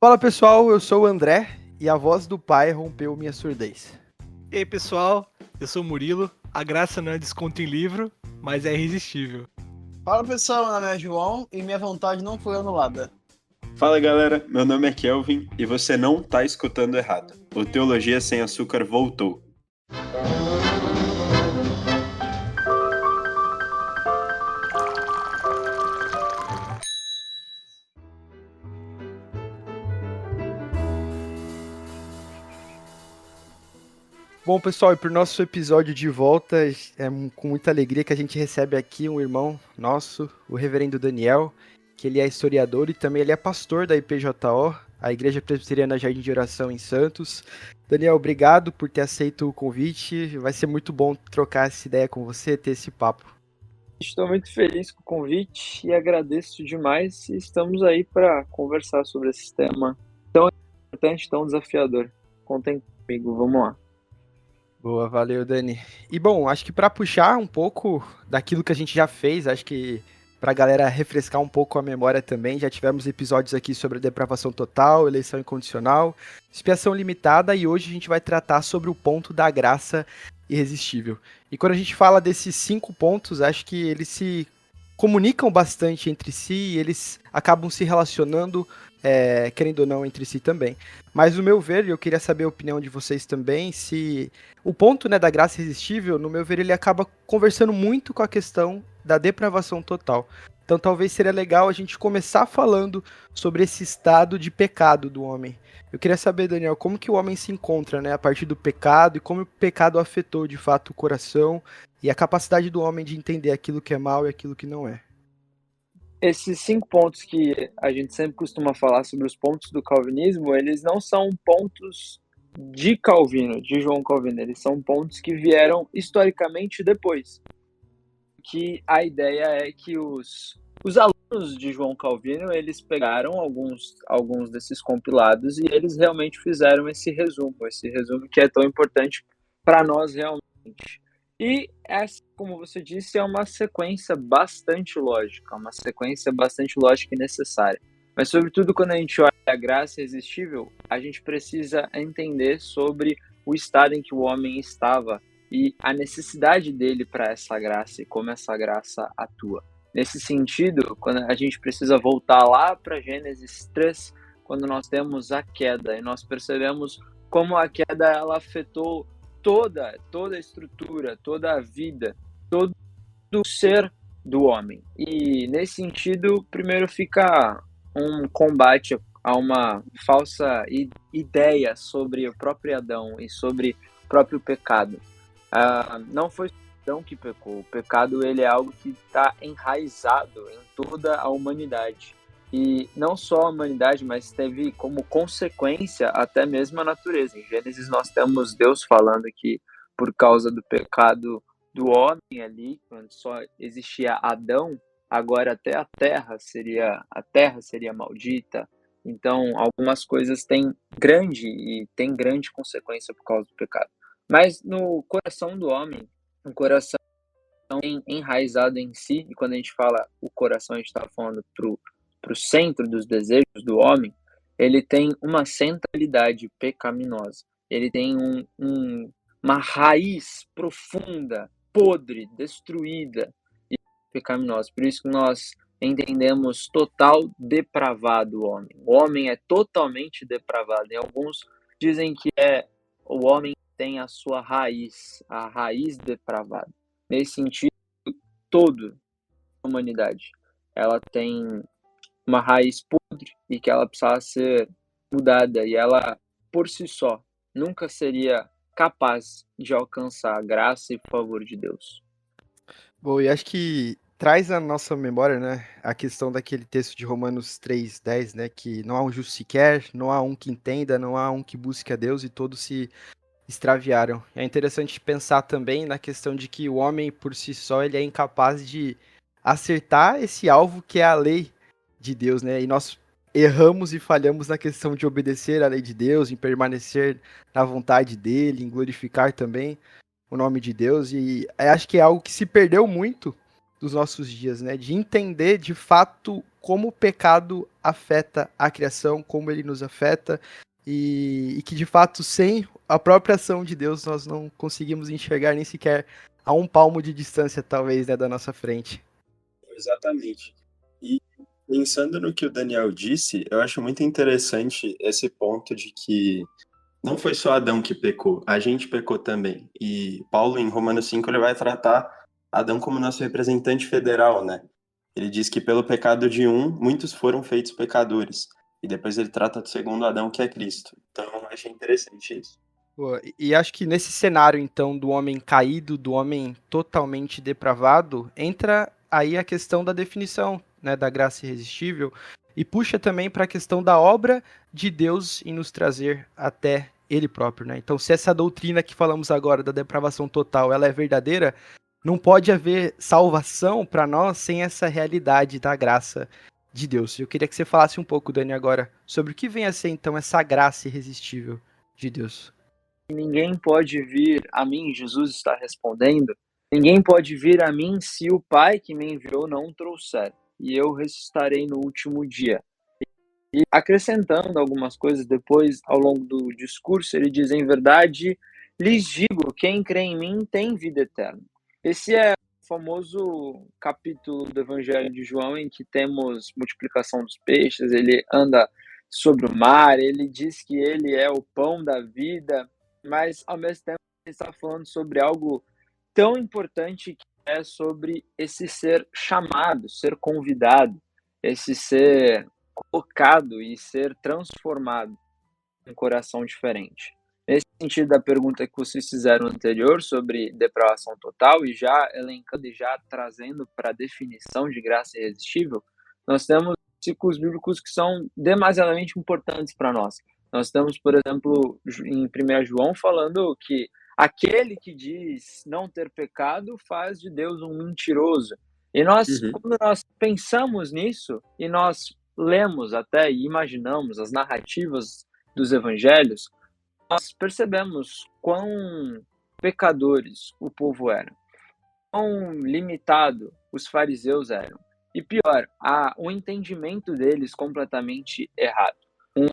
Fala pessoal, eu sou o André e a voz do pai rompeu minha surdez. E aí pessoal, eu sou o Murilo. A graça não é desconto em livro, mas é irresistível. Fala pessoal, meu nome é João e minha vontade não foi anulada. Fala galera, meu nome é Kelvin e você não tá escutando errado. O Teologia Sem Açúcar voltou. Bom pessoal, e para o nosso episódio de volta, com muita alegria que a gente recebe aqui um irmão nosso, o reverendo Daniel, que ele é historiador e também ele é pastor da IPJO, a Igreja Presbiteriana Jardim de Oração em Santos. Daniel, obrigado por ter aceito o convite, vai ser muito bom trocar essa ideia com você, ter esse papo. Estou muito feliz com o convite e agradeço demais. Estamos aí para conversar sobre esse tema tão importante, tão desafiador. Contem comigo, vamos lá. Boa, valeu, Dani. E bom, acho que para puxar um pouco daquilo que a gente já fez, acho que para a galera refrescar um pouco a memória também, já tivemos episódios aqui sobre a depravação total, eleição incondicional, expiação limitada e hoje a gente vai tratar sobre o ponto da graça irresistível. E quando a gente fala desses 5 pontos, acho que eles se comunicam bastante entre si e eles acabam se relacionando, querendo ou não, entre si também. Mas, no meu ver, eu queria saber a opinião de vocês também, se o ponto, né, da graça irresistível, no meu ver, ele acaba conversando muito com a questão da depravação total. Então, talvez seria legal a gente começar falando sobre esse estado de pecado do homem. Eu queria saber, Daniel, como que o homem se encontra, né, a partir do pecado e como o pecado afetou, de fato, o coração e a capacidade do homem de entender aquilo que é mal e aquilo que não é. Esses 5 pontos que a gente sempre costuma falar sobre os pontos do calvinismo, eles não são pontos de Calvino, de João Calvino, eles são pontos que vieram historicamente depois. Que a ideia é que os alunos de João Calvino, eles pegaram alguns desses compilados e eles realmente fizeram esse resumo que é tão importante para nós realmente. E essa, como você disse, é uma sequência bastante lógica e necessária. Mas, sobretudo, quando a gente olha a graça irresistível, a gente precisa entender sobre o estado em que o homem estava e a necessidade dele para essa graça e como essa graça atua. Nesse sentido, quando a gente precisa voltar lá para Gênesis 3, quando nós temos a queda e nós percebemos como a queda ela afetou toda a estrutura, toda a vida, todo o ser do homem. E nesse sentido, primeiro fica um combate a uma falsa ideia sobre o próprio Adão e sobre o próprio pecado. Não foi Adão que pecou. O pecado ele é algo que está enraizado em toda a humanidade. E não só a humanidade, mas teve como consequência até mesmo a natureza. Em Gênesis nós temos Deus falando que por causa do pecado do homem ali, quando só existia Adão, agora até a terra seria maldita. Então algumas coisas têm grande consequência por causa do pecado. Mas no coração do homem, um coração enraizado em si, e quando a gente fala o coração, a gente está falando para o centro dos desejos do homem, ele tem uma centralidade pecaminosa. Ele tem uma raiz profunda, podre, destruída e pecaminosa. Por isso que nós entendemos total depravado o homem. O homem é totalmente depravado. E alguns dizem que o homem tem a sua raiz, a raiz depravada. Nesse sentido, toda a humanidade, ela tem uma raiz podre e que ela precisava ser mudada, e ela, por si só, nunca seria capaz de alcançar a graça e favor de Deus. Bom, e acho que traz na nossa memória, né, a questão daquele texto de Romanos 3:10, né, que não há um justo sequer, não há um que entenda, não há um que busque a Deus e todos se extraviaram. É interessante pensar também na questão de que o homem por si só ele é incapaz de acertar esse alvo que é a lei de Deus, né? E nós erramos e falhamos na questão de obedecer à lei de Deus, em permanecer na vontade dele, em glorificar também o nome de Deus. E acho que é algo que se perdeu muito dos nossos dias, né? De entender de fato como o pecado afeta a criação, como ele nos afeta, e que de fato, sem a própria ação de Deus, nós não conseguimos enxergar nem sequer a um palmo de distância, talvez, né, da nossa frente. Exatamente. E pensando no que o Daniel disse, eu acho muito interessante esse ponto de que não foi só Adão que pecou, a gente pecou também. E Paulo, em Romanos 5, ele vai tratar Adão como nosso representante federal, né? Ele diz que pelo pecado de um, muitos foram feitos pecadores. E depois ele trata do segundo Adão, que é Cristo. Então, eu achei interessante isso. Pô, e acho que nesse cenário, então, do homem caído, do homem totalmente depravado, entra aí a questão da definição, né, da graça irresistível, e puxa também para a questão da obra de Deus em nos trazer até Ele próprio, né? Então, se essa doutrina que falamos agora da depravação total, ela é verdadeira, não pode haver salvação para nós sem essa realidade da graça de Deus. Eu queria que você falasse um pouco, Dani, agora, sobre o que vem a ser, então, essa graça irresistível de Deus. Ninguém pode vir a mim, Jesus está respondendo, ninguém pode vir a mim se o Pai que me enviou não o trouxer, e eu ressuscitarei no último dia. E acrescentando algumas coisas depois, ao longo do discurso, ele diz, em verdade, lhes digo, quem crê em mim tem vida eterna. Esse é o famoso capítulo do Evangelho de João, em que temos multiplicação dos peixes, ele anda sobre o mar, ele diz que ele é o pão da vida, mas ao mesmo tempo ele está falando sobre algo tão importante que é sobre esse ser chamado, ser convidado, esse ser colocado e ser transformado em um coração diferente. Nesse sentido da pergunta que vocês fizeram anterior sobre depravação total, e já elencando e já trazendo para a definição de graça irresistível, nós temos ciclos bíblicos que são demasiadamente importantes para nós. Nós temos, por exemplo, em 1 João falando que aquele que diz não ter pecado faz de Deus um mentiroso. E nós, quando nós pensamos nisso e nós lemos até e imaginamos as narrativas dos evangelhos, nós percebemos quão pecadores o povo era, quão limitado os fariseus eram. E pior, um entendimento deles completamente errado. Um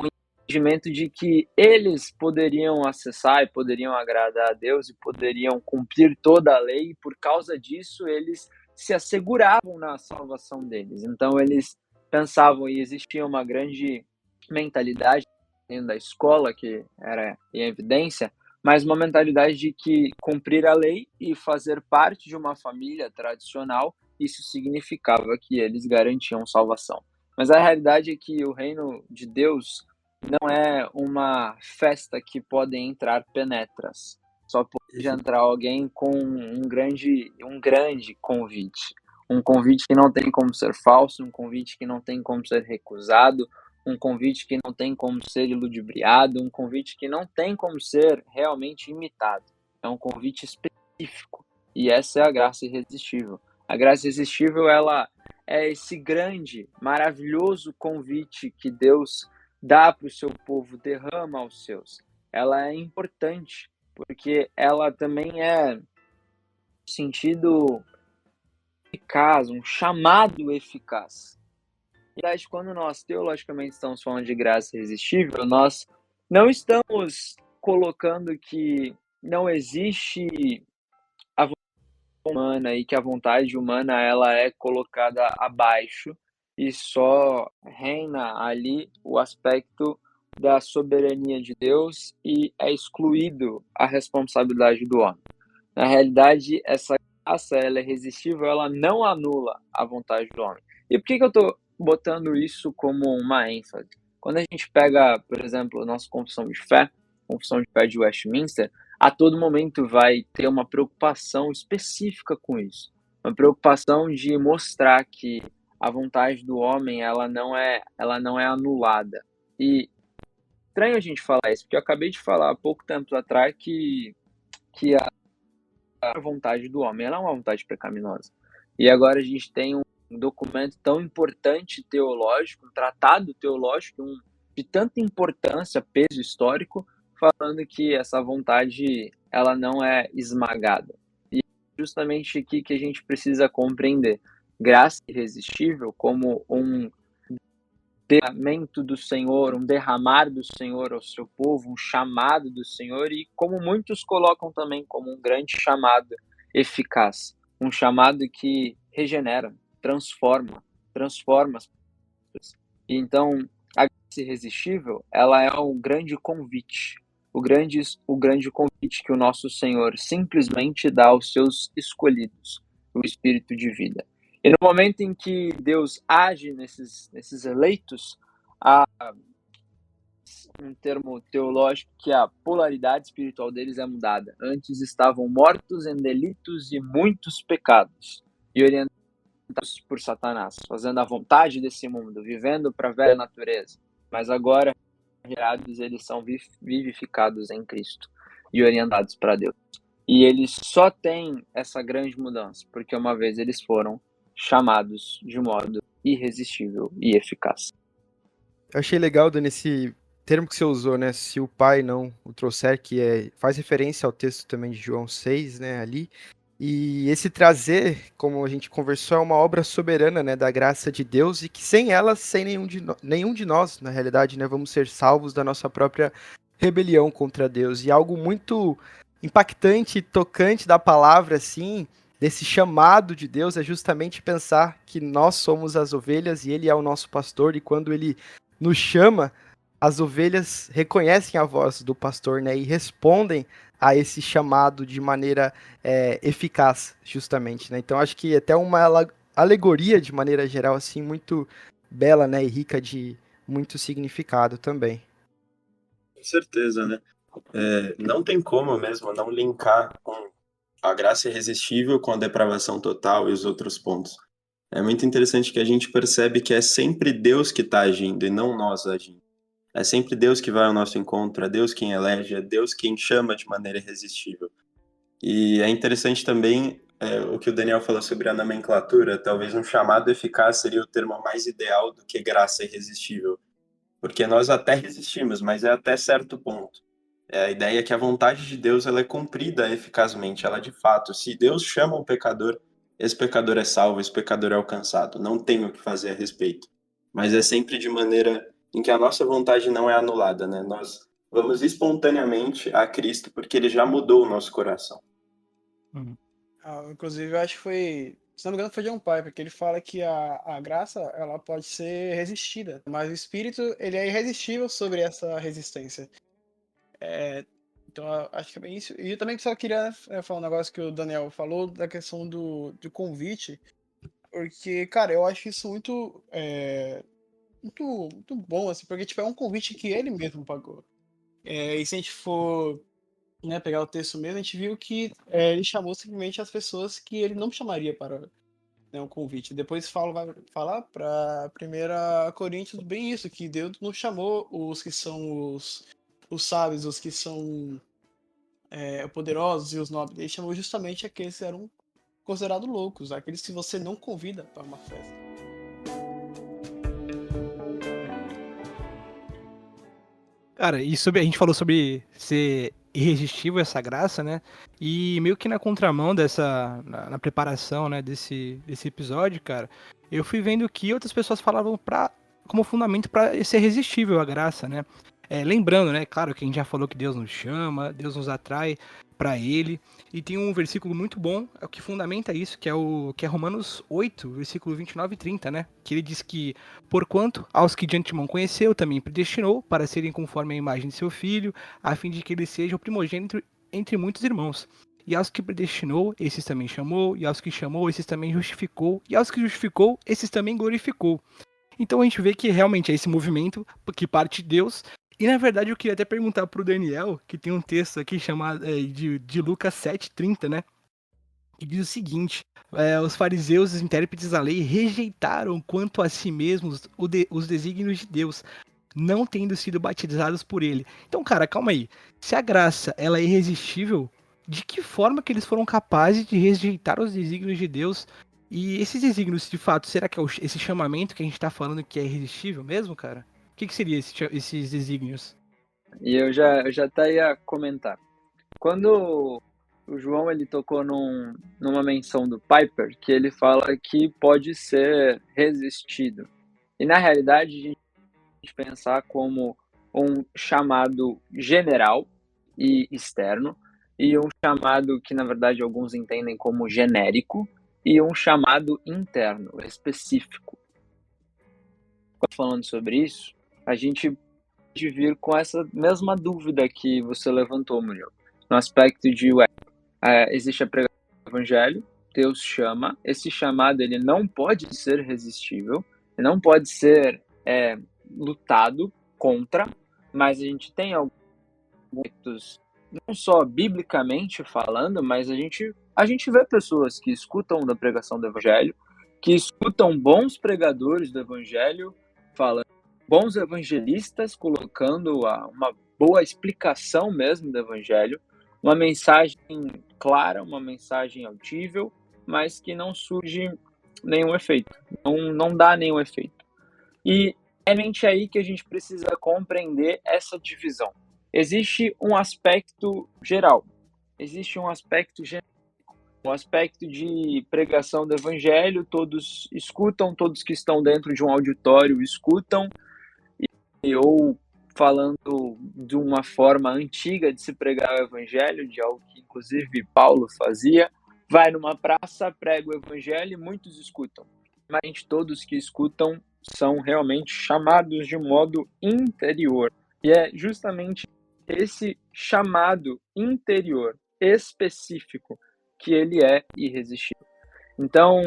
entendimento de que eles poderiam acessar e poderiam agradar a Deus e poderiam cumprir toda a lei, e por causa disso eles se asseguravam na salvação deles. Então eles pensavam, e existia uma grande mentalidade dentro da escola, que era em evidência, mas uma mentalidade de que cumprir a lei e fazer parte de uma família tradicional, isso significava que eles garantiam salvação. Mas a realidade é que o reino de Deus não é uma festa que podem entrar penetras. Só pode entrar alguém com um grande convite. Um convite que não tem como ser falso, um convite que não tem como ser recusado, um convite que não tem como ser iludibriado, um convite que não tem como ser realmente imitado. É um convite específico. E essa é a graça irresistível. A graça irresistível, ela é esse grande, maravilhoso convite que Deus dá para o seu povo, derrama aos seus. Ela é importante, porque ela também é, no sentido eficaz, um chamado eficaz. Na verdade, quando nós teologicamente estamos falando de graça irresistível, nós não estamos colocando que não existe a vontade humana e que a vontade humana ela é colocada abaixo e só reina ali o aspecto da soberania de Deus e é excluído a responsabilidade do homem. Na realidade, essa graça ela é irresistível, ela não anula a vontade do homem. E por que eu estou botando isso como uma ênfase? Quando a gente pega, por exemplo, a nossa confissão de fé de Westminster, a todo momento vai ter uma preocupação específica com isso. Uma preocupação de mostrar que a vontade do homem ela não é anulada. E estranho a gente falar isso, porque eu acabei de falar há pouco tempo atrás que a vontade do homem ela é uma vontade pecaminosa. E agora a gente tem um documento tão importante teológico, um tratado teológico de tanta importância, peso histórico, falando que essa vontade ela não é esmagada. E justamente aqui que a gente precisa compreender. graça irresistível como um derramamento do Senhor, um derramar do Senhor ao seu povo, um chamado do Senhor, e como muitos colocam também como um grande chamado eficaz, um chamado que regenera, transforma as pessoas. E então, a graça irresistível, ela é um grande convite, o grande convite que o nosso Senhor simplesmente dá aos seus escolhidos, o Espírito de vida. E no momento em que Deus age nesses eleitos, há um termo teológico que a polaridade espiritual deles é mudada. Antes estavam mortos em delitos e muitos pecados e orientados por Satanás, fazendo a vontade desse mundo, vivendo para a velha natureza. Mas agora, gerados, eles são vivificados em Cristo e orientados para Deus. E eles só têm essa grande mudança, porque uma vez eles foram chamados de modo irresistível e eficaz. Eu achei legal, Dani, esse termo que você usou, né? Se o Pai não o trouxer, que faz referência ao texto também de João 6, né, ali. E esse trazer, como a gente conversou, é uma obra soberana, né, da graça de Deus, e que sem ela, sem nenhum de nós, na realidade, né, vamos ser salvos da nossa própria rebelião contra Deus. E algo muito impactante e tocante da palavra, assim, desse chamado de Deus, é justamente pensar que nós somos as ovelhas e Ele é o nosso pastor, e quando Ele nos chama, as ovelhas reconhecem a voz do pastor, né, e respondem a esse chamado de maneira eficaz, justamente, né? Então acho que até uma alegoria de maneira geral, assim, muito bela, né, e rica de muito significado também. Com certeza, né? Não tem como mesmo não linkar a graça irresistível com a depravação total e os outros pontos. É muito interessante que a gente percebe que é sempre Deus que está agindo e não nós agindo. É sempre Deus que vai ao nosso encontro, é Deus quem elege, é Deus quem chama de maneira irresistível. E é interessante também o que o Daniel falou sobre a nomenclatura. Talvez um chamado eficaz seria o termo mais ideal do que graça irresistível. Porque nós até resistimos, mas é até certo ponto. A ideia é que a vontade de Deus ela é cumprida eficazmente. Ela, de fato, se Deus chama um pecador, esse pecador é salvo, esse pecador é alcançado. Não tem o que fazer a respeito. Mas é sempre de maneira em que a nossa vontade não é anulada, né? Nós vamos espontaneamente a Cristo porque Ele já mudou o nosso coração. Inclusive, eu acho que foi, se não me engano, foi John Piper, que ele fala que a graça, ela pode ser resistida, mas o Espírito, ele é irresistível sobre essa resistência. Então, eu acho que é bem isso. E eu também só queria falar um negócio que o Daniel falou, da questão do convite, porque, cara, eu acho isso muito bom, assim, porque, tipo, é um convite que ele mesmo pagou. E se a gente for, né, pegar o texto mesmo, a gente viu que ele chamou simplesmente as pessoas que ele não chamaria para, né, um convite. Depois vai falar para 1 Coríntios bem isso, que Deus não chamou os que são os sábios, os que são poderosos e os nobres. Ele chamou justamente aqueles que eram considerados loucos, aqueles que você não convida para uma festa. Cara, e a gente falou sobre ser irresistível essa graça, né? E meio que na contramão na preparação, né, desse episódio, cara, eu fui vendo que outras pessoas falavam como fundamento para ser resistível a graça, né? Lembrando, né, claro que a gente já falou que Deus nos chama, Deus nos atrai para Ele, e tem um versículo muito bom que fundamenta isso, que é Romanos 8, versículo 29 e 30, né? Que ele diz que, porquanto aos que de antemão conheceu, também predestinou para serem conforme a imagem de seu Filho, a fim de que ele seja o primogênito entre muitos irmãos. E aos que predestinou, esses também chamou, e aos que chamou, esses também justificou, e aos que justificou, esses também glorificou. Então a gente vê que realmente é esse movimento que parte de Deus. E na verdade eu queria até perguntar pro Daniel, que tem um texto aqui chamado de Lucas 7,30, né? Que diz o seguinte: os fariseus, os intérpretes da lei, rejeitaram quanto a si mesmos os desígnios de Deus, não tendo sido batizados por ele. Então, cara, calma aí. Se a graça ela é irresistível, de que forma que eles foram capazes de rejeitar os desígnios de Deus? E esses desígnios, de fato, será que é esse chamamento que a gente tá falando que é irresistível mesmo, cara? O que seria esses desígnios? E eu já até ia comentar. Quando o João ele tocou numa menção do Piper, que ele fala que pode ser resistido. E na realidade, a gente pensar como um chamado general e externo, e um chamado que, na verdade, alguns entendem como genérico, e um chamado interno, específico. Falando sobre isso, a gente pode vir com essa mesma dúvida que você levantou, Muriel, no aspecto de existe a pregação do evangelho, Deus chama, esse chamado ele não pode ser resistível, ele não pode ser lutado contra, mas a gente tem alguns aspectos, não só biblicamente falando, mas a gente vê pessoas que escutam da pregação do evangelho, que escutam bons pregadores do evangelho falando, bons evangelistas colocando uma boa explicação mesmo do evangelho, uma mensagem clara, uma mensagem audível, mas que não surge nenhum efeito, não dá nenhum efeito. E é realmente aí que a gente precisa compreender essa divisão. Existe um aspecto geral, existe um aspecto genérico, um aspecto de pregação do evangelho, todos escutam, todos que estão dentro de um auditório escutam, ou falando de uma forma antiga de se pregar o evangelho, de algo que inclusive Paulo fazia, vai numa praça, prega o evangelho e muitos escutam. Mas todos que escutam são realmente chamados de modo interior. E é justamente esse chamado interior específico que ele é irresistível. Então,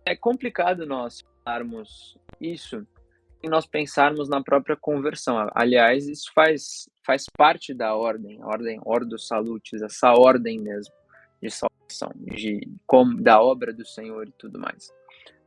é complicado nós falarmos isso e nós pensarmos na própria conversão. Aliás, isso faz parte da ordem Ordo Salutis, essa ordem mesmo de salvação, da obra do Senhor e tudo mais.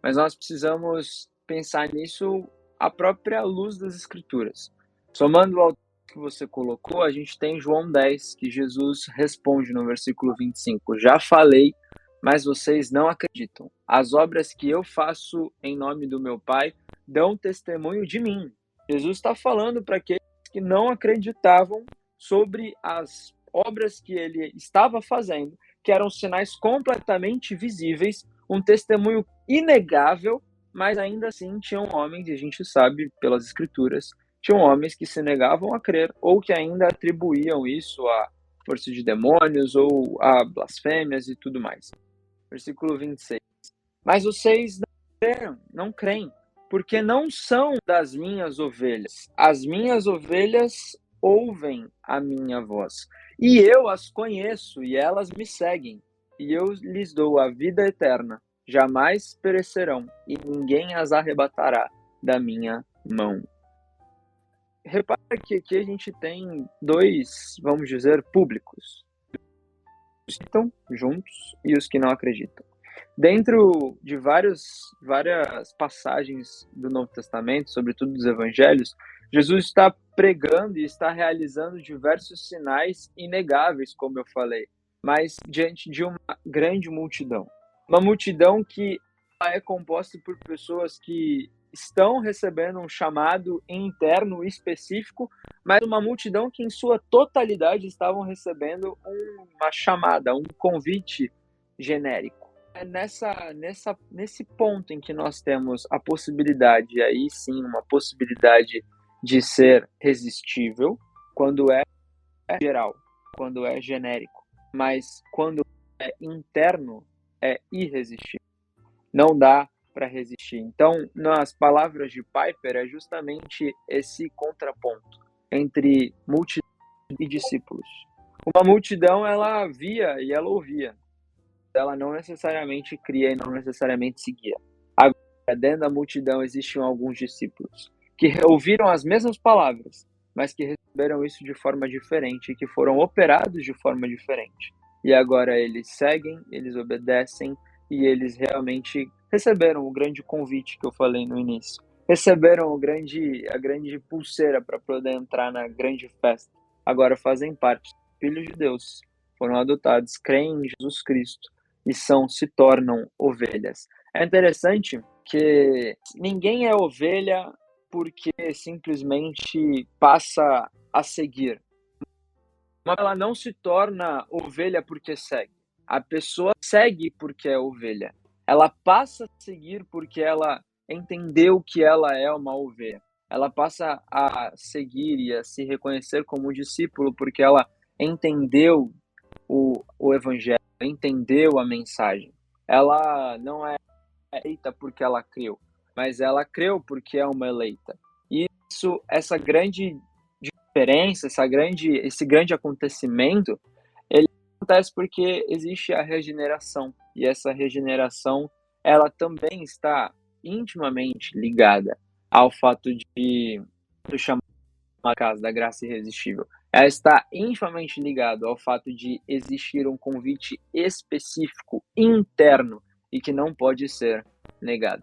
Mas nós precisamos pensar nisso à própria luz das Escrituras. Somando ao que você colocou, a gente tem João 10, que Jesus responde no versículo 25. Já falei, mas vocês não acreditam. As obras que eu faço em nome do meu Pai dão testemunho de mim. Jesus está falando para aqueles que não acreditavam sobre as obras que ele estava fazendo, que eram sinais completamente visíveis, um testemunho inegável, mas ainda assim tinham homens, e a gente sabe pelas Escrituras, tinham homens que se negavam a crer ou que ainda atribuíam isso a força de demônios ou a blasfêmias e tudo mais. Versículo 26. Mas vocês não creem, porque não são das minhas ovelhas. As minhas ovelhas ouvem a minha voz. E eu as conheço, e elas me seguem. E eu lhes dou a vida eterna. Jamais perecerão, e ninguém as arrebatará da minha mão. Repara que aqui a gente tem dois, vamos dizer, públicos. Os que estão juntos e os que não acreditam. Dentro de várias passagens do Novo Testamento, sobretudo dos Evangelhos, Jesus está pregando e está realizando diversos sinais inegáveis, como eu falei, mas diante de uma grande multidão. Uma multidão que é composta por pessoas que estão recebendo um chamado interno específico, mas uma multidão que em sua totalidade estavam recebendo uma chamada, um convite genérico. É nesse ponto em que nós temos a possibilidade, aí sim, uma possibilidade de ser resistível, quando é geral, quando é genérico, mas quando é interno, é irresistível. Não dá para resistir. Então, nas palavras de Piper, é justamente esse contraponto entre multidão e discípulos. Uma multidão, ela via e ela ouvia. Ela não necessariamente cria e não necessariamente seguia. Agora, dentro da multidão existiam alguns discípulos que ouviram as mesmas palavras, mas que receberam isso de forma diferente e que foram operados de forma diferente. E agora eles seguem, eles obedecem e eles realmente receberam o grande convite que eu falei no início. Receberam a grande pulseira para poder entrar na grande festa. Agora fazem parte, filhos de Deus, foram adotados, creem em Jesus Cristo e se tornam ovelhas. É interessante que ninguém é ovelha porque simplesmente passa a seguir. ela não se torna ovelha porque segue. A pessoa segue porque é ovelha. Ela passa a seguir porque ela entendeu que ela é uma ovelha. Ela passa a seguir e a se reconhecer como discípulo porque ela entendeu o evangelho, entendeu a mensagem. Ela não é eleita porque ela creu, mas ela creu porque é uma eleita. E essa grande diferença, esse grande acontecimento, ele acontece porque existe a regeneração. E essa regeneração, ela também está intimamente ligada ao fato do chamado caso da graça irresistível. Ela está intimamente ligada ao fato de existir um convite específico, interno, e que não pode ser negado.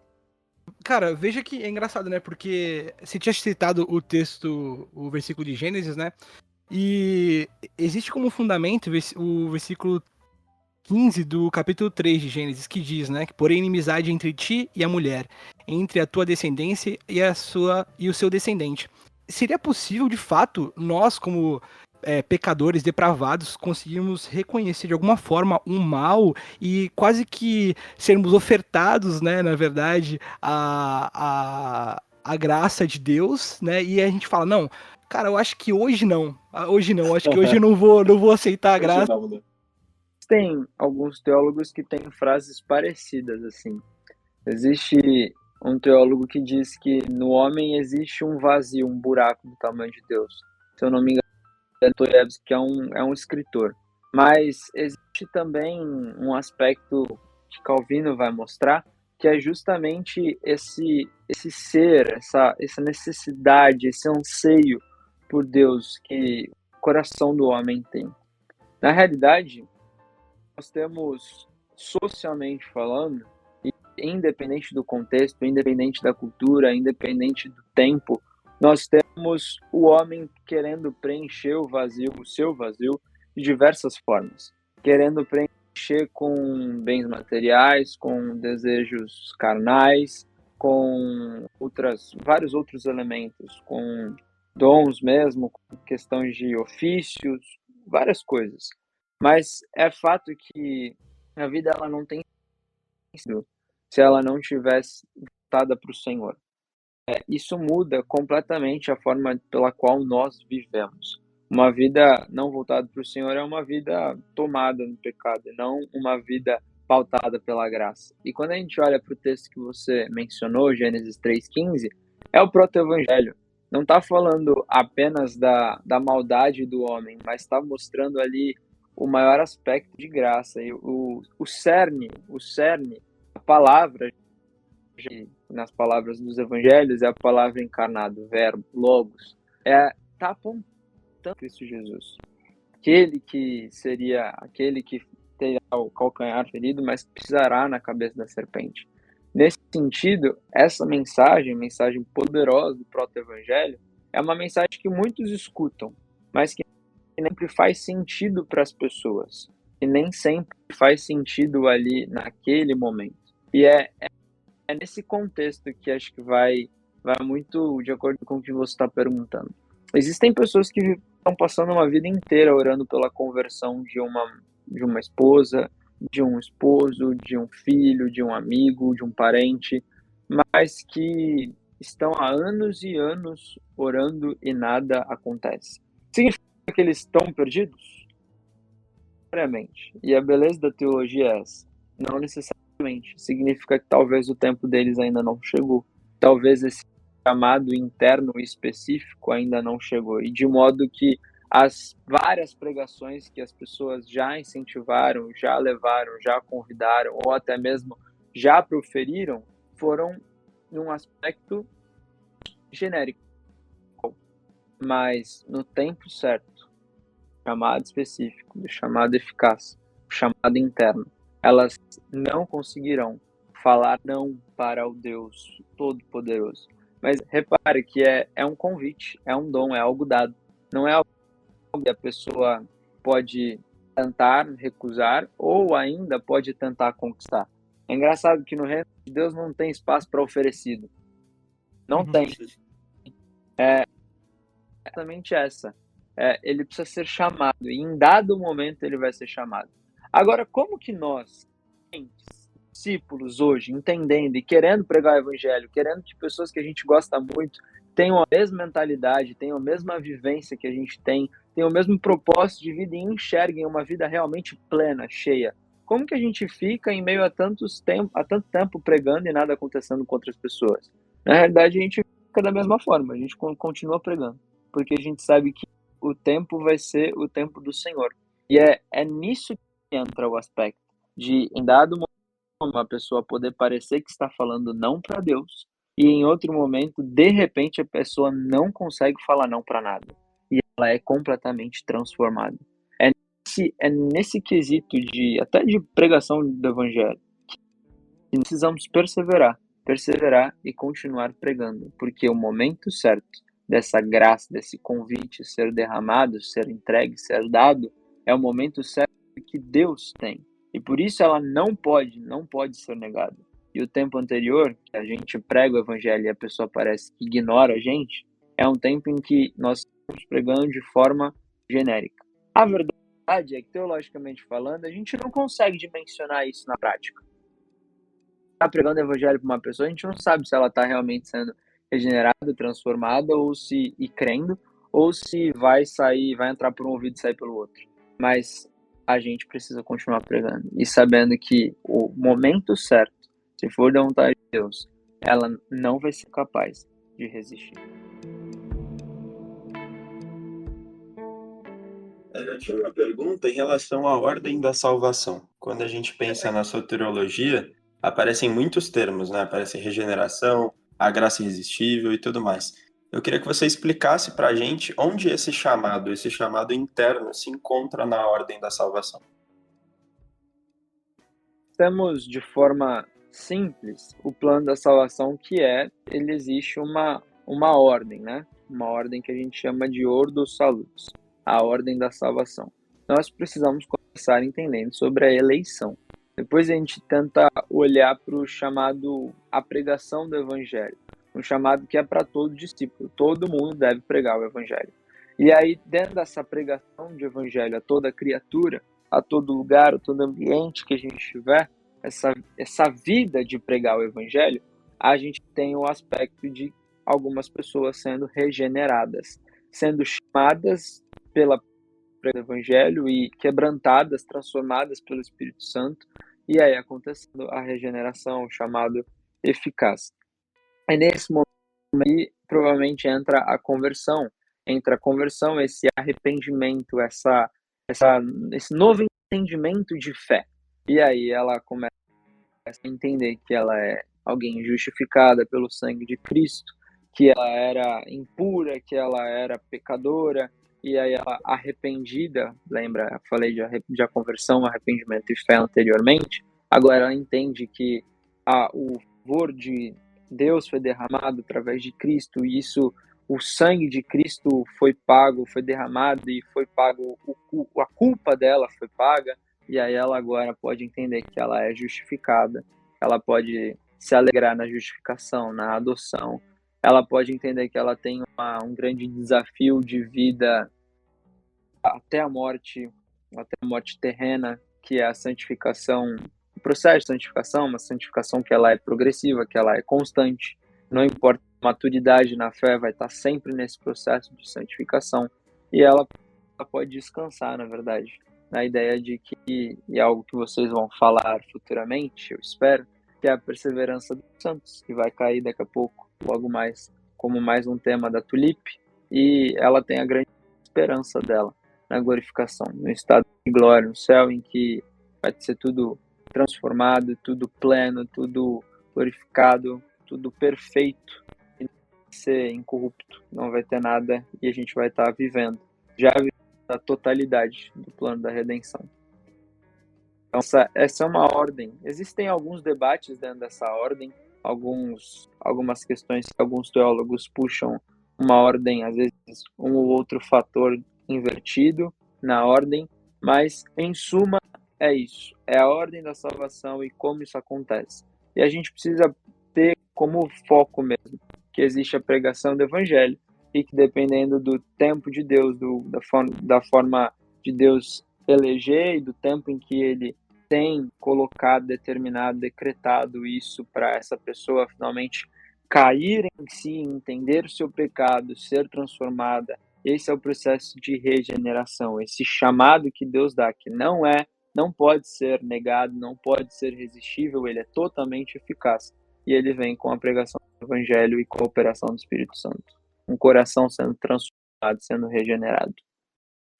Cara, veja que é engraçado, né? Porque você tinha citado o texto, o versículo de Gênesis, né? E existe como fundamento o versículo 15 do capítulo 3 de Gênesis, que diz, né? Que porém inimizade entre ti e a mulher, entre a tua descendência e o seu descendente. Seria possível, de fato, nós, como pecadores depravados, conseguirmos reconhecer de alguma forma um mal e quase que sermos ofertados, né, na verdade, a graça de Deus, né? E a gente fala, não, cara, eu acho que hoje não. Hoje não, acho que hoje eu não vou aceitar a graça. Tem alguns teólogos que têm frases parecidas, assim. Existe um teólogo que diz que no homem existe um vazio, um buraco do tamanho de Deus. Se eu não me engano, Dostoiévski, que é um escritor. Mas existe também um aspecto que Calvino vai mostrar, que é justamente esse ser, essa necessidade, esse anseio por Deus que o coração do homem tem. Na realidade, nós temos, socialmente falando, independente do contexto, independente da cultura, independente do tempo, nós temos o homem querendo preencher o seu vazio, de diversas formas. Querendo preencher com bens materiais, com desejos carnais, com vários outros elementos, com dons mesmo, com questões de ofícios, várias coisas. Mas é fato que a vida ela não tem sentido se ela não tivesse voltada para o Senhor. Isso muda completamente a forma pela qual nós vivemos. Uma vida não voltada para o Senhor é uma vida tomada no pecado, e não uma vida pautada pela graça. E quando a gente olha para o texto que você mencionou, Gênesis 3,15, é o proto-evangelho. Não está falando apenas da maldade do homem, mas está mostrando ali o maior aspecto de graça. E o cerne, a palavra, nas palavras dos evangelhos, é a palavra encarnada, o verbo, logos. Está apontando Cristo Jesus. Aquele que teria o calcanhar ferido, mas pisará na cabeça da serpente. Nesse sentido, essa mensagem poderosa do proto-evangelho, é uma mensagem que muitos escutam, mas que nem sempre faz sentido para as pessoas. E nem sempre faz sentido ali naquele momento. E é nesse contexto que acho que vai muito de acordo com o que você está perguntando. Existem pessoas que estão passando uma vida inteira orando pela conversão de uma esposa, de um esposo, de um filho, de um amigo, de um parente, mas que estão há anos e anos orando e nada acontece. Significa que eles estão perdidos? Necessariamente. E a beleza da teologia é essa. Não necessariamente. Significa que talvez o tempo deles ainda não chegou. Talvez esse chamado interno específico ainda não chegou. E de modo que as várias pregações que as pessoas já incentivaram, já levaram, já convidaram, ou até mesmo já proferiram, foram num aspecto genérico. Mas no tempo certo, chamado específico, do chamado eficaz, o chamado interno, elas não conseguirão falar não para o Deus Todo-Poderoso. Mas repare que é um convite, é um dom, é algo dado. Não é algo que a pessoa pode tentar recusar ou ainda pode tentar conquistar. É engraçado que no reino de Deus não tem espaço para oferecido. Não tem. É exatamente essa. ele precisa ser chamado, e em dado momento ele vai ser chamado. Agora, como que nós, discípulos hoje, entendendo e querendo pregar o evangelho, querendo que pessoas que a gente gosta muito tenham a mesma mentalidade, tenham a mesma vivência que a gente tem, tenham o mesmo propósito de vida e enxerguem uma vida realmente plena, cheia, como que a gente fica em meio a tanto tempo pregando e nada acontecendo com outras pessoas? Na realidade, a gente fica da mesma forma, a gente continua pregando, porque a gente sabe que o tempo vai ser o tempo do Senhor. E é nisso que entra o aspecto de, em dado momento, uma pessoa poder parecer que está falando não para Deus, e em outro momento, de repente, a pessoa não consegue falar não para nada. E ela é completamente transformada. É nesse quesito até de pregação do evangelho que precisamos perseverar e continuar pregando, porque o momento certo dessa graça, desse convite ser derramado, ser entregue, ser dado, é o momento certo que Deus tem. E por isso ela não pode ser negada. E o tempo anterior, que a gente prega o evangelho e a pessoa parece que ignora a gente, é um tempo em que nós estamos pregando de forma genérica. A verdade é que, teologicamente falando, a gente não consegue dimensionar isso na prática. Está pregando o evangelho para uma pessoa, a gente não sabe se ela está realmente sendo regenerada, transformada, e crendo, ou se vai entrar por um ouvido e sair pelo outro. Mas a gente precisa continuar pregando e sabendo que o momento certo, se for da vontade de Deus, ela não vai ser capaz de resistir. Eu tinha uma pergunta em relação à ordem da salvação. Quando a gente pensa na soteriologia, aparecem muitos termos, né? Aparece regeneração, a graça irresistível e tudo mais. Eu queria que você explicasse para a gente onde esse chamado interno, se encontra na ordem da salvação. Temos de forma simples o plano da salvação, que ele existe uma ordem, né? Uma ordem que a gente chama de Ordo Salutis, a ordem da salvação. Nós precisamos começar entendendo sobre a eleição. Depois a gente tenta olhar para o chamado, a pregação do evangelho, um chamado que é para todo discípulo, todo mundo deve pregar o evangelho. E aí, dentro dessa pregação de evangelho a toda criatura, a todo lugar, a todo ambiente que a gente estiver, essa vida de pregar o evangelho, a gente tem o aspecto de algumas pessoas sendo regeneradas, sendo chamadas pelo evangelho e quebrantadas, transformadas pelo Espírito Santo, e aí acontecendo a regeneração, o chamado eficaz. E nesse momento aí, provavelmente entra a conversão, esse arrependimento, esse novo entendimento de fé. E aí ela começa a entender que ela é alguém justificada pelo sangue de Cristo, que ela era impura, que ela era pecadora, e aí ela arrependida, lembra, eu falei de a conversão, arrependimento e fé anteriormente, agora ela entende que o favor de Deus foi derramado através de Cristo, e isso, o sangue de Cristo foi pago, foi derramado e foi pago, a culpa dela foi paga, e aí ela agora pode entender que ela é justificada, ela pode se alegrar na justificação, na adoção, ela pode entender que ela tem um grande desafio de vida até a morte terrena, que é a santificação, o processo de santificação, uma santificação que ela é progressiva, que ela é constante, não importa a maturidade na fé, vai estar sempre nesse processo de santificação, e ela pode descansar, na verdade, na ideia de que, e é algo que vocês vão falar futuramente, eu espero, que é a perseverança dos santos, que vai cair daqui a pouco, logo mais, como mais um tema da Tulipe, e ela tem a grande esperança dela na glorificação, no estado de glória, no céu, em que vai ser tudo transformado, tudo pleno, tudo glorificado, tudo perfeito, e não vai ser incorrupto, não vai ter nada, e a gente vai estar vivendo a totalidade do plano da redenção. Então, essa é uma ordem. Existem alguns debates dentro dessa ordem, algumas questões que alguns teólogos puxam uma ordem, às vezes um ou outro fator invertido na ordem, mas em suma é isso, é a ordem da salvação e como isso acontece. E a gente precisa ter como foco mesmo que existe a pregação do evangelho, e que dependendo do tempo de Deus, da forma de Deus eleger e do tempo em que ele tem colocado, determinado, decretado isso para essa pessoa finalmente cair em si, entender o seu pecado, ser transformada. Esse é o processo de regeneração, esse chamado que Deus dá, que não pode ser negado, não pode ser resistível, ele é totalmente eficaz. E ele vem com a pregação do Evangelho e com a operação do Espírito Santo. Um coração sendo transformado, sendo regenerado.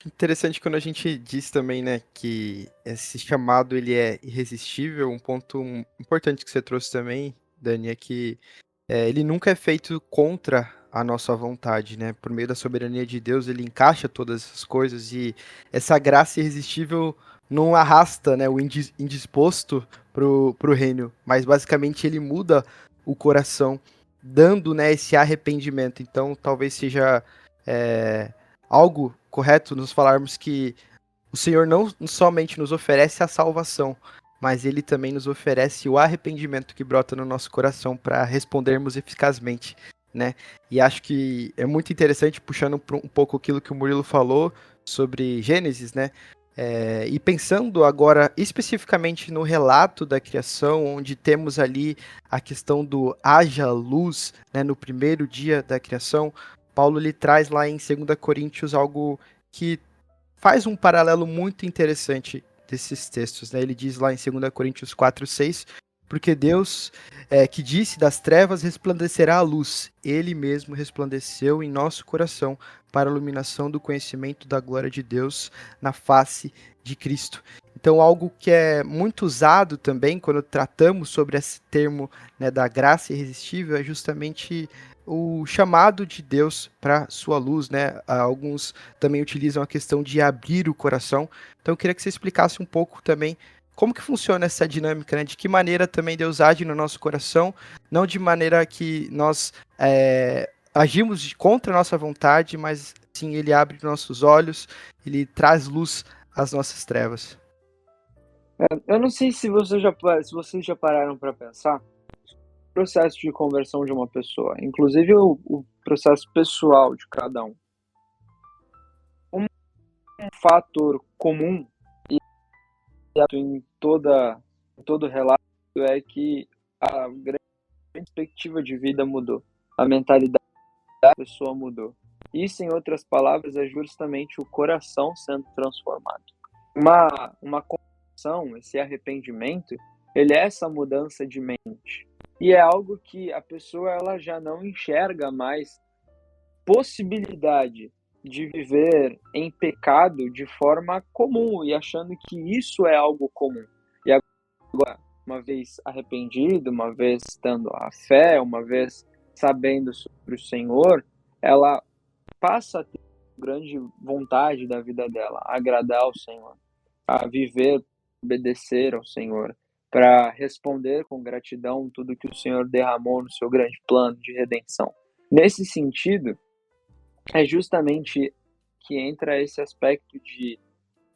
Interessante quando a gente diz também, né, que esse chamado ele é irresistível. Um ponto importante que você trouxe também, Dani, é que ele nunca é feito contra a nossa vontade, né? Por meio da soberania de Deus, ele encaixa todas essas coisas e essa graça irresistível não arrasta, né, o indisposto pro reino, mas basicamente ele muda o coração, dando, né, esse arrependimento. Então, talvez seja algo correto nos falarmos que o Senhor não somente nos oferece a salvação, mas ele também nos oferece o arrependimento que brota no nosso coração para respondermos eficazmente, né? E acho que é muito interessante, puxando um pouco aquilo que o Murilo falou sobre Gênesis, né? E pensando agora especificamente no relato da criação, onde temos ali a questão do haja luz, né, no primeiro dia da criação, Paulo lhe traz lá em 2 Coríntios algo que faz um paralelo muito interessante desses textos, né? Ele diz lá em 2 Coríntios 4:6, porque Deus, que disse das trevas resplandecerá a luz, ele mesmo resplandeceu em nosso coração para a iluminação do conhecimento da glória de Deus na face de Cristo. Então, algo que é muito usado também quando tratamos sobre esse termo, né, da graça irresistível é justamente o chamado de Deus para sua luz, né? Alguns também utilizam a questão de abrir o coração. Então, eu queria que você explicasse um pouco também como que funciona essa dinâmica, né? De que maneira também Deus age no nosso coração, não de maneira que nós agimos contra a nossa vontade, mas sim, ele abre nossos olhos, ele traz luz às nossas trevas. Eu não sei se vocês já pararam para pensar o processo de conversão de uma pessoa, inclusive o processo pessoal de cada um. Um fator comum em todo relato é que a grande perspectiva de vida mudou, a mentalidade da pessoa mudou. Isso, em outras palavras, é justamente o coração sendo transformado. Uma conversão, esse arrependimento, ele é essa mudança de mente. E é algo que a pessoa ela já não enxerga mais possibilidade de viver em pecado de forma comum e achando que isso é algo comum. E agora, uma vez arrependido, uma vez tendo a fé, uma vez sabendo sobre o Senhor, ela passa a ter grande vontade da vida dela, a agradar ao Senhor, a viver, obedecer ao Senhor, para responder com gratidão tudo que o Senhor derramou no seu grande plano de redenção. Nesse sentido, é justamente que entra esse aspecto de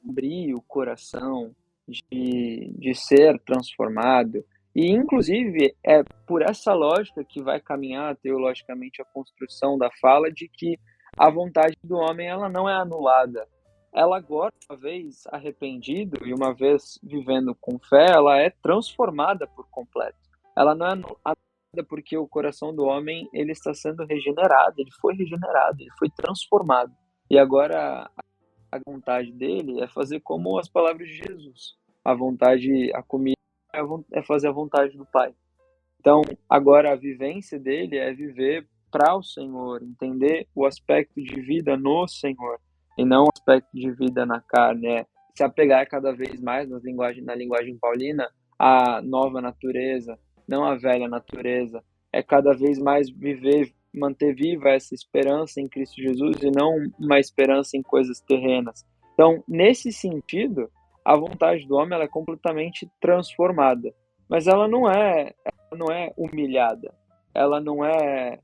abrir o coração, de ser transformado, e inclusive é por essa lógica que vai caminhar teologicamente a construção da fala de que a vontade do homem ela não é anulada. Ela agora, uma vez arrependido e uma vez vivendo com fé, ela é transformada por completo. Ela não é anulada porque o coração do homem ele está sendo regenerado, ele foi regenerado, ele foi transformado. E agora a vontade dele é fazer como as palavras de Jesus. A comida é fazer a vontade do Pai. Então, agora a vivência dele é viver para o Senhor, entender o aspecto de vida no Senhor, e não o aspecto de vida na carne. Se apegar cada vez mais na linguagem paulina, a nova natureza, não a velha natureza. É cada vez mais manter viva essa esperança em Cristo Jesus e não uma esperança em coisas terrenas. Então, nesse sentido, a vontade do homem ela é completamente transformada, mas ela não é humilhada. Ela não é,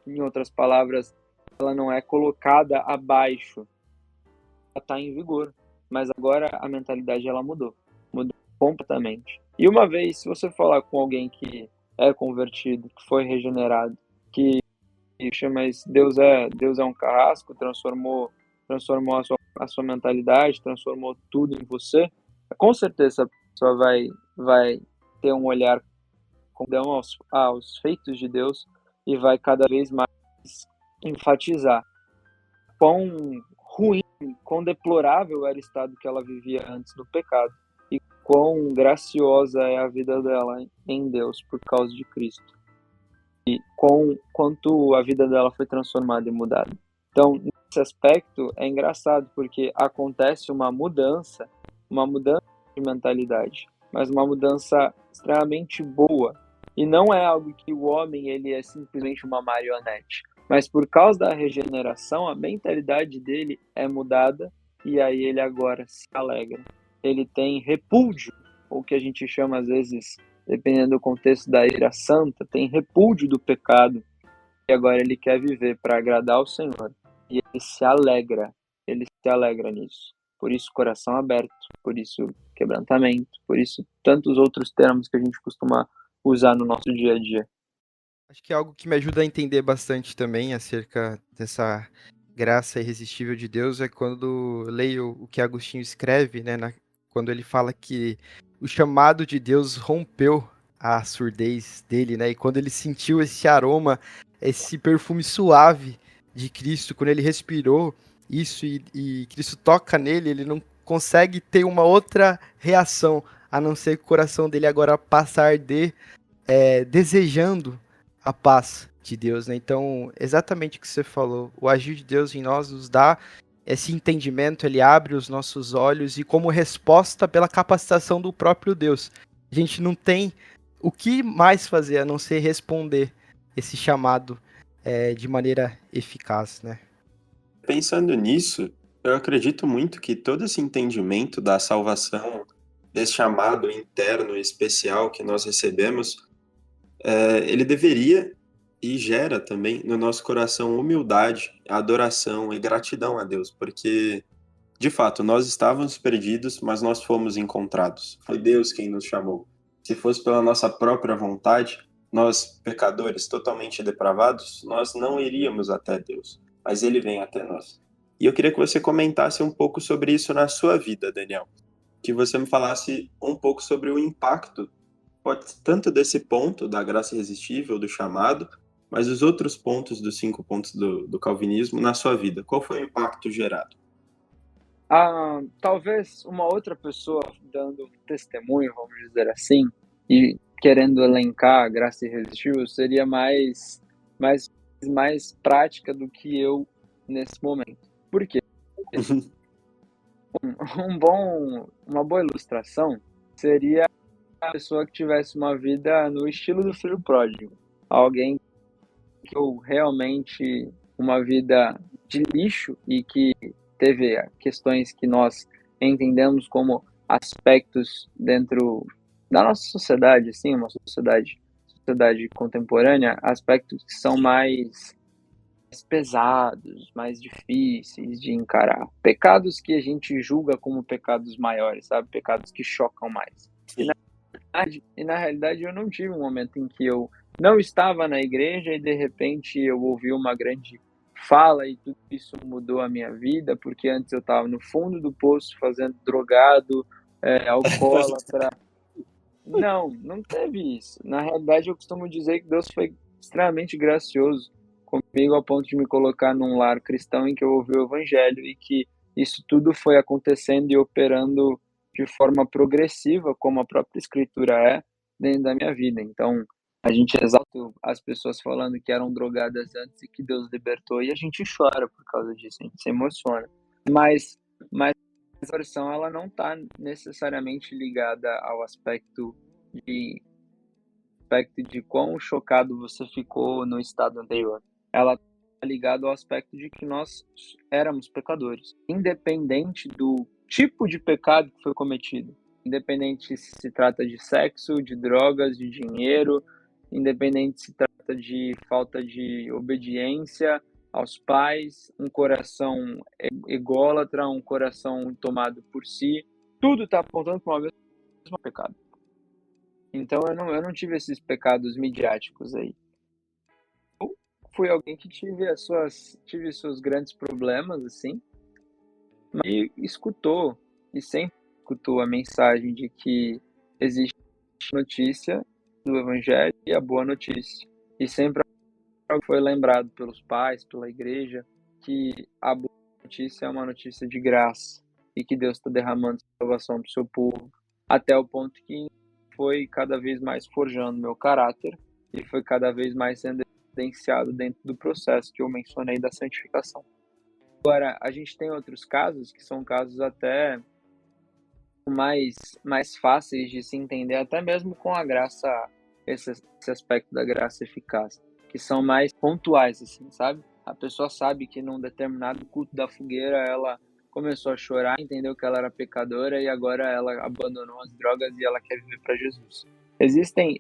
em outras palavras, ela não é colocada abaixo. Ela está em vigor, mas agora a mentalidade ela mudou completamente. E uma vez, se você falar com alguém que é convertido, que foi regenerado, que mas Deus é um carrasco, transformou a sua mentalidade, transformou tudo em você, com certeza a pessoa vai ter um olhar com aos feitos de Deus e vai cada vez mais enfatizar quão ruim, quão deplorável era o estado que ela vivia antes do pecado e quão graciosa é a vida dela em Deus por causa de Cristo. E quanto a vida dela foi transformada e mudada. Então, nesse aspecto, é engraçado, porque acontece uma mudança de mentalidade, mas uma mudança extremamente boa. E não é algo que o homem ele é simplesmente uma marionete, mas por causa da regeneração, a mentalidade dele é mudada e aí ele agora se alegra. Ele tem repúdio, ou o que a gente chama às vezes, dependendo do contexto da ira santa, tem repúdio do pecado e agora ele quer viver para agradar ao Senhor. E ele se alegra nisso. Por isso, coração aberto, por isso, quebrantamento, por isso, tantos outros termos que a gente costuma usar no nosso dia a dia. Acho que é algo que me ajuda a entender bastante também acerca dessa graça irresistível de Deus é quando leio o que Agostinho escreve, né, quando ele fala que o chamado de Deus rompeu a surdez dele, né, e quando ele sentiu esse aroma, esse perfume suave de Cristo, quando ele respirou isso e Cristo toca nele, ele não consegue ter uma outra reação, a não ser que o coração dele agora passa a arder, desejando a paz de Deus, né? Então, exatamente o que você falou, o agir de Deus em nós nos dá esse entendimento, ele abre os nossos olhos e como resposta pela capacitação do próprio Deus. A gente não tem o que mais fazer a não ser responder esse chamado de maneira eficaz, né? Pensando nisso, eu acredito muito que todo esse entendimento da salvação, desse chamado interno especial que nós recebemos, ele deveria e gera também no nosso coração humildade, adoração e gratidão a Deus, porque, de fato, nós estávamos perdidos, mas nós fomos encontrados. Foi Deus quem nos chamou. Se fosse pela nossa própria vontade, nós, pecadores totalmente depravados, nós não iríamos até Deus, mas Ele vem até nós. E eu queria que você comentasse um pouco sobre isso na sua vida, Daniel. Que você me falasse um pouco sobre o impacto, tanto desse ponto da graça irresistível, do chamado, mas os outros pontos dos 5 pontos do calvinismo na sua vida. Qual foi o impacto gerado? Talvez uma outra pessoa dando testemunho, vamos dizer assim, e querendo elencar a graça irresistível seria mais prática do que eu nesse momento. Por quê? Uma boa ilustração seria a pessoa que tivesse uma vida no estilo do filho pródigo. Alguém que realmente uma vida de lixo e que teve questões que nós entendemos como aspectos dentro da nossa sociedade, assim, uma sociedade contemporânea, aspectos que são mais pesados, mais difíceis de encarar. Pecados que a gente julga como pecados maiores, sabe? Pecados que chocam mais. E na realidade eu não tive um momento em que eu não estava na igreja e de repente eu ouvi uma grande fala e tudo isso mudou a minha vida, porque antes eu estava no fundo do poço fazendo drogado, alcoólatra. Não teve isso. Na realidade eu costumo dizer que Deus foi extremamente gracioso comigo ao ponto de me colocar num lar cristão em que eu ouvi o evangelho e que isso tudo foi acontecendo e operando de forma progressiva, como a própria escritura é, dentro da minha vida. Então, a gente exalta as pessoas falando que eram drogadas antes e que Deus libertou, e a gente chora por causa disso, a gente se emociona. Mas a versão, ela não está necessariamente ligada ao aspecto de quão chocado você ficou no estado anterior. Ela está ligada ao aspecto de que nós éramos pecadores, independente do tipo de pecado que foi cometido, independente se se trata de sexo, de drogas, de dinheiro, independente se trata de falta de obediência aos pais, um coração ególatra, um coração tomado por si, tudo está apontando para o mesmo pecado. Então eu não tive esses pecados midiáticos aí. Eu fui alguém que tive seus grandes problemas, assim, e escutou, e sempre escutou a mensagem de que existe notícia do Evangelho e a boa notícia. E sempre foi lembrado pelos pais, pela igreja, que a boa notícia é uma notícia de graça e que Deus está derramando salvação para o seu povo, até o ponto que foi cada vez mais forjando meu caráter e foi cada vez mais sendo evidenciado dentro do processo que eu mencionei da santificação. Agora, a gente tem outros casos que são casos até mais fáceis de se entender, até mesmo com a graça, esse aspecto da graça eficaz, que são mais pontuais, assim, sabe? A pessoa sabe que num determinado culto da fogueira ela começou a chorar, entendeu que ela era pecadora e agora ela abandonou as drogas e ela quer viver para Jesus. Existem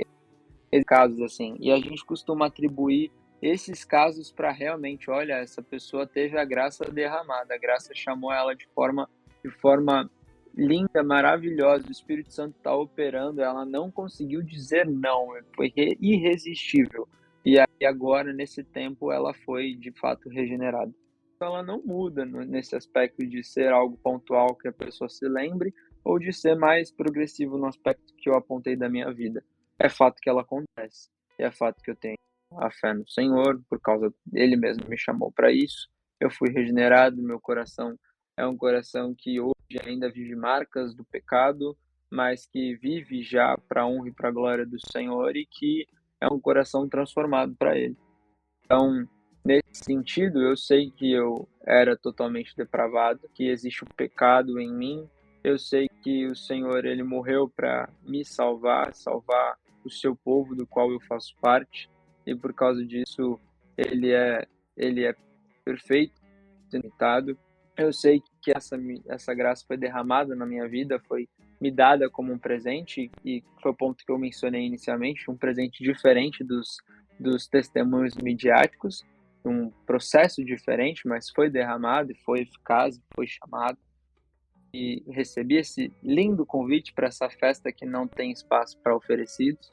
casos assim, e a gente costuma atribuir esses casos para realmente, olha, essa pessoa teve a graça derramada, a graça chamou ela de forma linda, maravilhosa, o Espírito Santo está operando, ela não conseguiu dizer não, foi irresistível. E aí agora, nesse tempo, ela foi, de fato, regenerada. Então, ela não muda nesse aspecto de ser algo pontual que a pessoa se lembre ou de ser mais progressivo no aspecto que eu apontei da minha vida. É fato que ela acontece. É fato que eu tenho a fé no Senhor, por causa dele mesmo me chamou para isso. Eu fui regenerado, meu coração é um coração que hoje ainda vive marcas do pecado, mas que vive já para a honra e para a glória do Senhor e que é um coração transformado para ele. Então, nesse sentido, eu sei que eu era totalmente depravado, que existe o pecado em mim. Eu sei que o Senhor, ele morreu para me salvar o seu povo, do qual eu faço parte. E por causa disso, ele é perfeito, ilimitado. Eu sei que essa graça foi derramada na minha vida, foi me dada como um presente, e foi o ponto que eu mencionei inicialmente, um presente diferente dos testemunhos midiáticos, um processo diferente, mas foi derramado e foi eficaz, foi chamado. E recebi esse lindo convite para essa festa que não tem espaço para oferecidos.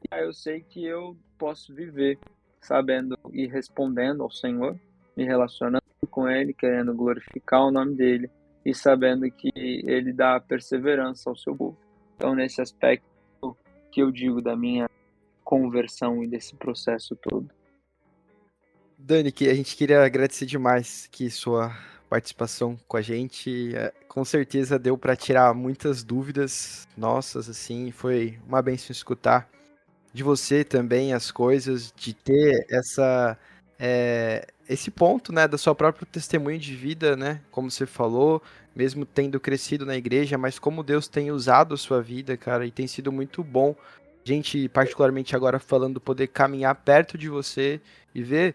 E aí eu sei que eu posso viver sabendo e respondendo ao Senhor, me relacionando com Ele, querendo glorificar o nome dEle e sabendo que Ele dá perseverança ao seu povo. Então, nesse aspecto que eu digo da minha conversão e desse processo todo. Dani, que a gente queria agradecer demais que sua participação com a gente, com certeza deu para tirar muitas dúvidas nossas, assim, foi uma bênção escutar de você também as coisas, de ter esse ponto, né, da sua própria testemunho de vida, né, como você falou, mesmo tendo crescido na igreja, mas como Deus tem usado a sua vida, cara, e tem sido muito bom, gente, particularmente agora falando, poder caminhar perto de você e ver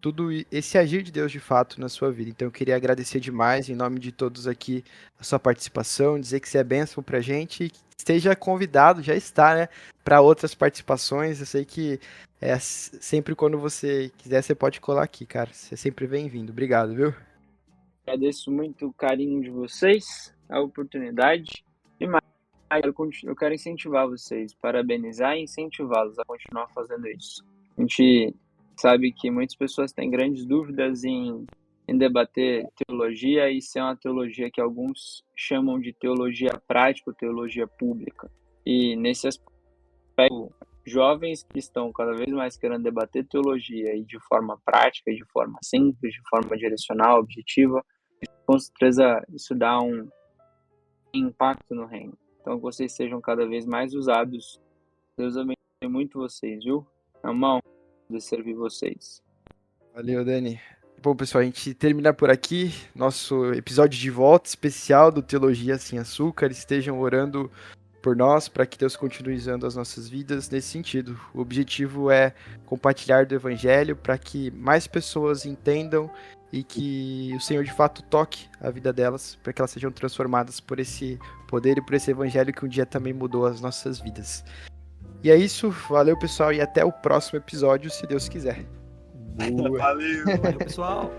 tudo esse agir de Deus de fato na sua vida. Então eu queria agradecer demais, em nome de todos aqui, a sua participação, dizer que você é bênção pra gente e que esteja convidado, já está, né, para outras participações. Eu sei que sempre quando você quiser, você pode colar aqui, cara. Você é sempre bem-vindo. Obrigado, viu? Agradeço muito o carinho de vocês, a oportunidade. E mais, eu quero incentivar vocês, parabenizar e incentivá-los a continuar fazendo isso. A gente sabe que muitas pessoas têm grandes dúvidas em debater teologia, e isso é uma teologia que alguns chamam de teologia prática ou teologia pública. E nesse aspecto, jovens que estão cada vez mais querendo debater teologia e de forma prática, de forma simples, de forma direcional, objetiva, com certeza isso dá um impacto no reino. Então, que vocês sejam cada vez mais usados. Deus abençoe muito vocês, viu? É uma honra de servir vocês. Valeu, Dani. Bom, pessoal, a gente termina por aqui nosso episódio de volta especial do Teologia Sem Açúcar. Estejam orando por nós, para que Deus continue usando as nossas vidas nesse sentido. O objetivo é compartilhar do Evangelho para que mais pessoas entendam e que o Senhor de fato toque a vida delas, para que elas sejam transformadas por esse poder e por esse Evangelho que um dia também mudou as nossas vidas. E é isso, valeu pessoal, e até o próximo episódio, se Deus quiser. Valeu! Valeu, pessoal!